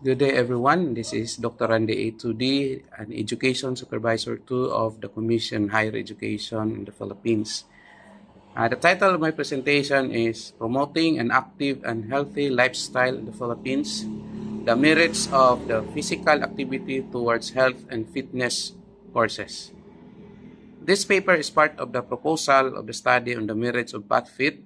Good day, everyone. This is Dr. Randy A. Tudy, an Education Supervisor 2 of the Commission Higher Education in the Philippines. The title of my presentation is Promoting an Active and Healthy Lifestyle in the Philippines, the Merits of the Physical Activity Towards Health and Fitness Courses. This paper is part of the proposal of the study on the merits of PATFIT,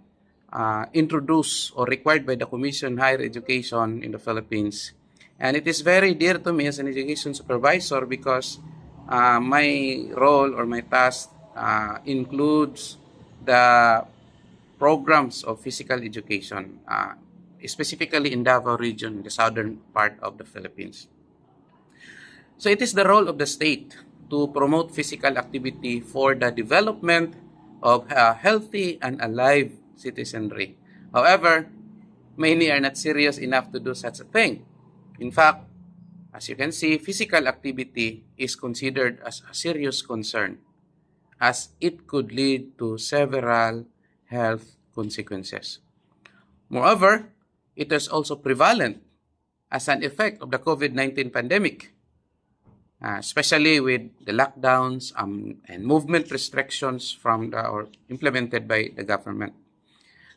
introduced or required by the Commission Higher Education in the Philippines. And it is very dear to me as an education supervisor because my role or my task includes the programs of physical education, specifically in Davao region, the southern part of the Philippines. So it is the role of the state to promote physical activity for the development of a healthy and alive citizenry. However, many are not serious enough to do such a thing. In fact, as you can see, physical activity is considered as a serious concern as it could lead to several health consequences. Moreover, it is also prevalent as an effect of the COVID-19 pandemic, especially with the lockdowns and movement restrictions implemented by the government.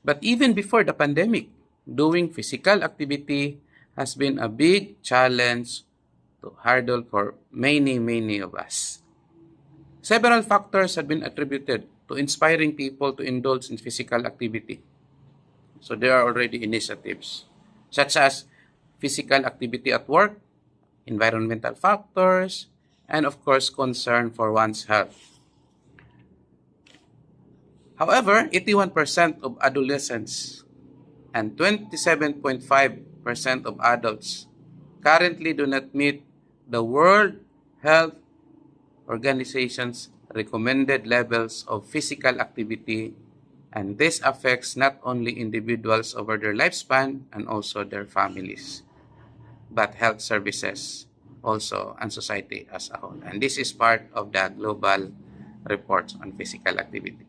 But even before the pandemic, doing physical activity has been a big challenge to hurdle for many of us. Several factors have been attributed to inspiring people to indulge in physical activity. So there are already initiatives, such as physical activity at work, environmental factors, and of course, concern for one's health. However, 81% of adolescents and 27.5% of adults currently do not meet the World Health Organization's recommended levels of physical activity, and this affects not only individuals over their lifespan and also their families, but health services also and society as a whole. And this is part of the global reports on physical activity.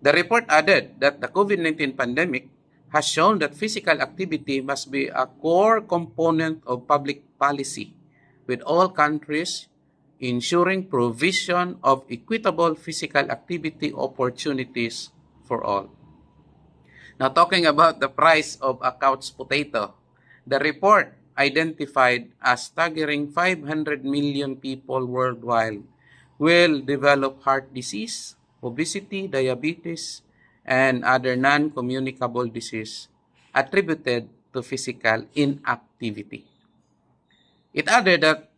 The report added that the COVID-19 pandemic has shown that physical activity must be a core component of public policy, with all countries ensuring provision of equitable physical activity opportunities for all. Now, talking about the price of a couch potato, the report identified a staggering 500 million people worldwide will develop heart disease, obesity, diabetes, and other non-communicable disease attributed to physical inactivity. It added that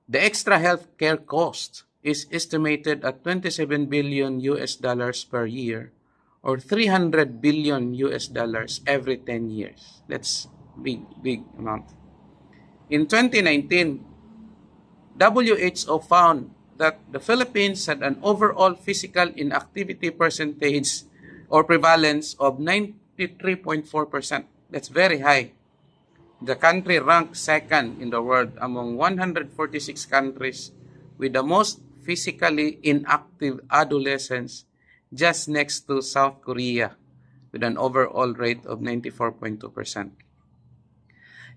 the extra healthcare cost is estimated at 27 billion US dollars per year, or 300 billion US dollars every 10 years. That's big amount. In 2019, WHO found that the Philippines had an overall physical inactivity percentage or prevalence of 93.4%. That's very high. The country ranked second in the world among 146 countries with the most physically inactive adolescents, just next to South Korea with an overall rate of 94.2%.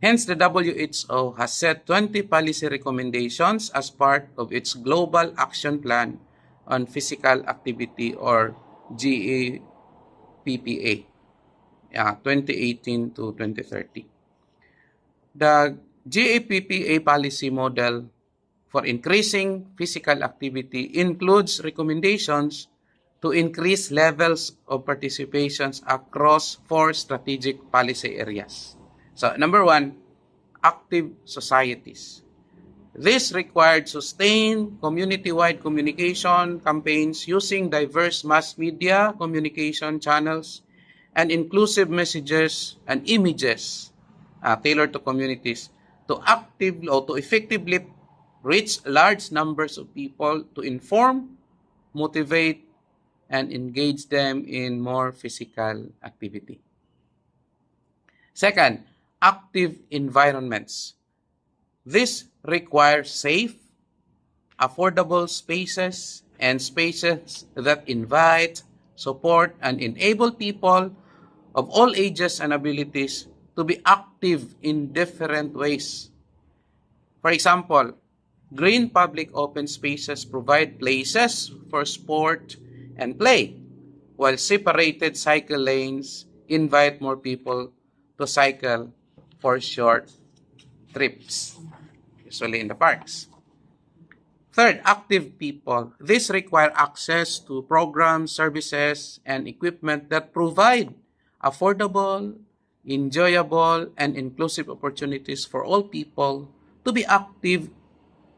Hence, the WHO has set 20 policy recommendations as part of its Global Action Plan on Physical Activity, or GAPPA, 2018 to 2030. The GAPPA policy model for increasing physical activity includes recommendations to increase levels of participations across 4 strategic policy areas. So, number 1, active societies. This required sustained community-wide communication campaigns using diverse mass media communication channels and inclusive messages and images tailored to communities to effectively reach large numbers of people, to inform, motivate, and engage them in more physical activity. Second, active environments. This requires safe, affordable spaces and spaces that invite, support, and enable people of all ages and abilities to be active in different ways. For example, green public open spaces provide places for sport and play, while separated cycle lanes invite more people to cycle for short trips, usually in the parks. Third, active people. This require access to programs, services, and equipment that provide affordable, enjoyable, and inclusive opportunities for all people to be active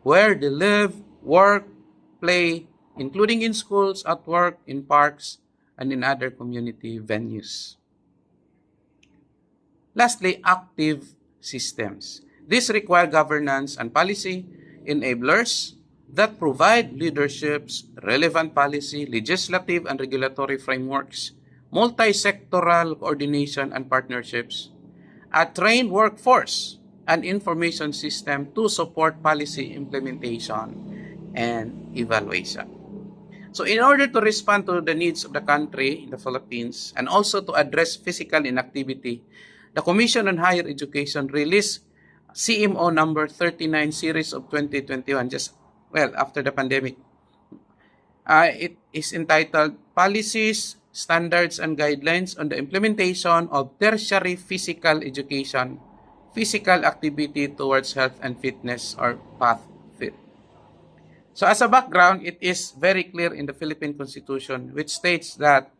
where they live, work, play, including in schools, at work, in parks, and in other community venues. Lastly, active systems. These require governance and policy enablers that provide leaderships, relevant policy, legislative and regulatory frameworks, multi-sectoral coordination and partnerships, a trained workforce, and information system to support policy implementation and evaluation. So in order to respond to the needs of the country in the Philippines and also to address physical inactivity, the Commission on Higher Education released CMO number 39 series of 2021, just after the pandemic. It is entitled Policies, Standards, and Guidelines on the Implementation of Tertiary Physical Education, Physical Activity Towards Health and Fitness, or PATH-FIT. So as a background, it is very clear in the Philippine Constitution, which states that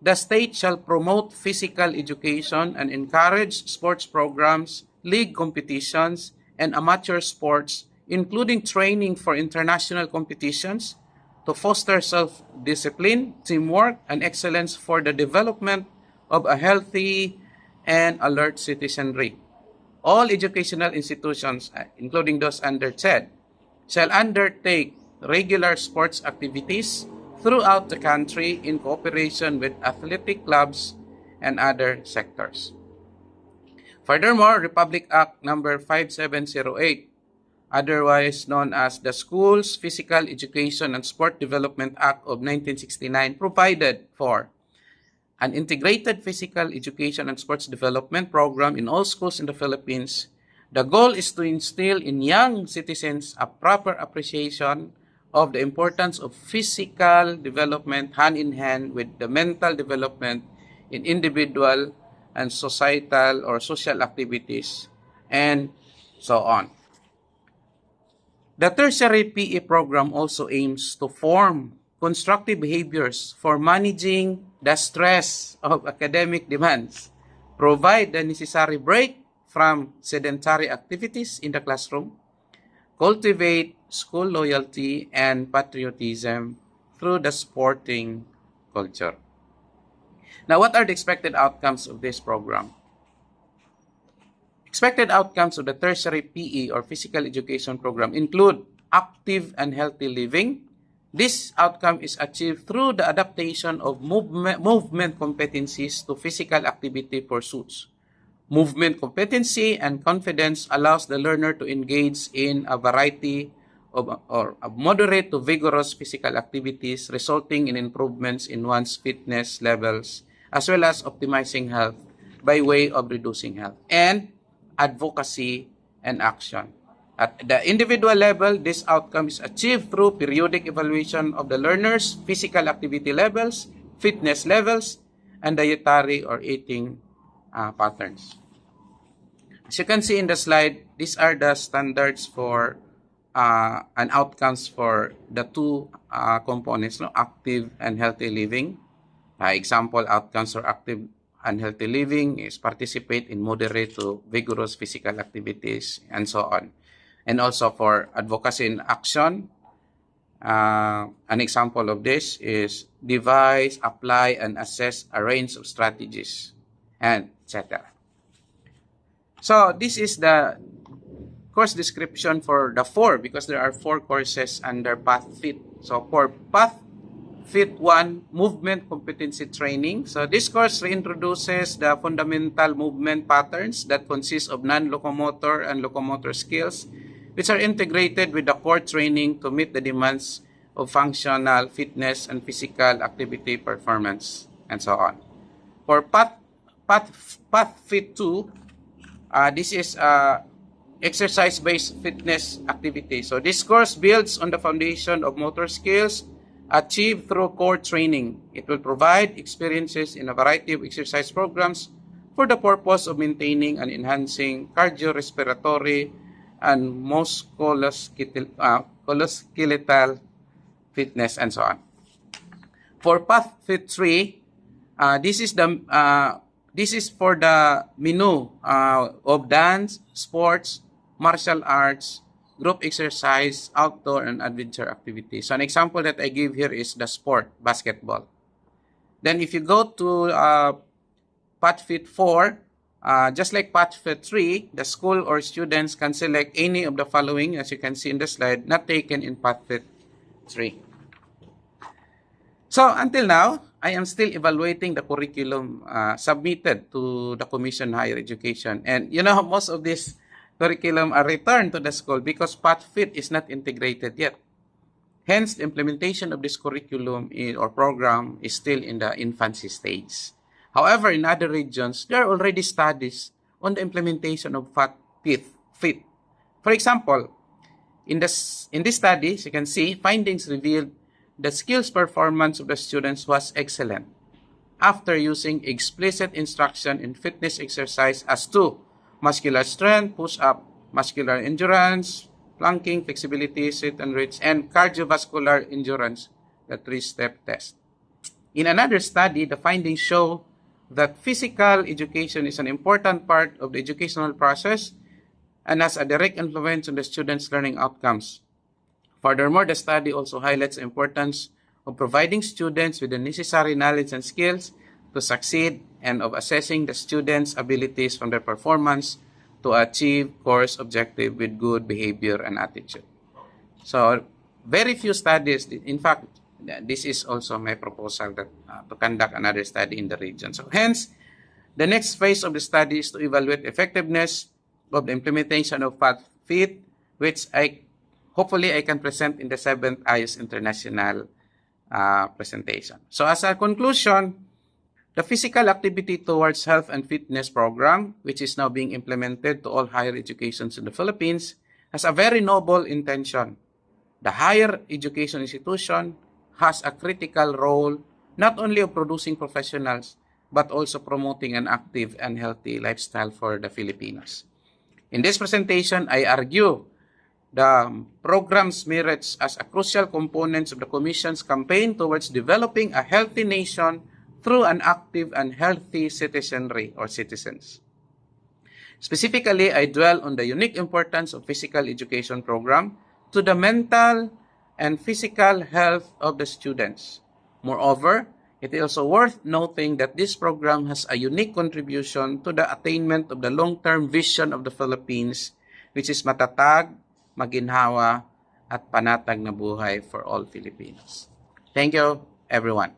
the state shall promote physical education and encourage sports programs, league competitions, and amateur sports, including training for international competitions, to foster self-discipline, teamwork, and excellence for the development of a healthy and alert citizenry. All educational institutions, including those under TED, shall undertake regular sports activities throughout the country in cooperation with athletic clubs and other sectors. Furthermore, Republic Act number 5708, otherwise known as the Schools Physical Education and Sport Development Act of 1969, provided for an integrated physical education and sports development program in all schools in the Philippines. The goal is to instill in young citizens a proper appreciation of the importance of physical development hand in hand with the mental development in individual and societal or social activities, and so on. The tertiary PE program also aims to form constructive behaviors for managing the stress of academic demands, provide the necessary break from sedentary activities in the classroom, cultivate school loyalty and patriotism through the sporting culture. Now, what are the expected outcomes of this program? Expected outcomes of the tertiary PE or physical education program include active and healthy living. This outcome is achieved through the adaptation of movement competencies to physical activity pursuits. Movement competency and confidence allows the learner to engage in a variety of moderate to vigorous physical activities, resulting in improvements in one's fitness levels, as well as optimizing health by way of reducing health. And advocacy and action. At the individual level, this outcome is achieved through periodic evaluation of the learner's physical activity levels, fitness levels, and dietary or eating patterns. As you can see in the slide, these are the standards for and outcomes for the two components, active and healthy living. Example outcomes for active and healthy living is participate in moderate to vigorous physical activities, and so on. And also for advocacy and action, an example of this is devise, apply, and assess a range of strategies, and etc. So this is the course description for the four, because there are 4 courses under PATH-FIT. So for PATH-FIT 1, Movement Competency Training. So this course reintroduces the fundamental movement patterns that consist of non-locomotor and locomotor skills, which are integrated with the core training to meet the demands of functional fitness and physical activity performance, and so on. For PATH-FIT 2, This is exercise-based fitness activity. So this course builds on the foundation of motor skills achieved through core training. It will provide experiences in a variety of exercise programs for the purpose of maintaining and enhancing cardiorespiratory and musculoskeletal fitness and so on. For Path Fit 3, this is for the menu of dance, sports, martial arts, group exercise, outdoor, and adventure activities. So an example that I give here is the sport, basketball. Then if you go to Path Fit 4, just like Path Fit 3, the school or students can select any of the following, as you can see in the slide, not taken in Path Fit 3. So until now, I am still evaluating the curriculum submitted to the Commission on Higher Education. And you know, most of this curriculum are returned to the school because Path Fit is not integrated yet. Hence, the implementation of this curriculum or program is still in the infancy stage. However, in other regions, there are already studies on the implementation of Path Fit. For example, in this study, as you can see, findings revealed the skills performance of the students was excellent after using explicit instruction in fitness exercise as to muscular strength, push-up, muscular endurance, planking, flexibility, sit and reach, and cardiovascular endurance, the 3-step test. In another study, the findings show that physical education is an important part of the educational process and has a direct influence on the students' learning outcomes. Furthermore, the study also highlights the importance of providing students with the necessary knowledge and skills to succeed and of assessing the students' abilities from their performance to achieve course objective with good behavior and attitude. So, very few studies, in fact, this is also my proposal that to conduct another study in the region. So, hence, the next phase of the study is to evaluate effectiveness of the implementation of Path Fit, which hopefully I can present in the 7th IOHSK International presentation. So as a conclusion, the physical activity towards health and fitness program, which is now being implemented to all higher educations in the Philippines, has a very noble intention. The higher education institution has a critical role not only of producing professionals, but also promoting an active and healthy lifestyle for the Filipinos. In this presentation, I argue the program's merits as a crucial component of the Commission's campaign towards developing a healthy nation through an active and healthy citizenry or citizens. Specifically, I dwell on the unique importance of physical education program to the mental and physical health of the students. Moreover, it is also worth noting that this program has a unique contribution to the attainment of the long-term vision of the Philippines, which is matatag, maginhawa, at panatag na buhay for all Filipinos. Thank you, everyone.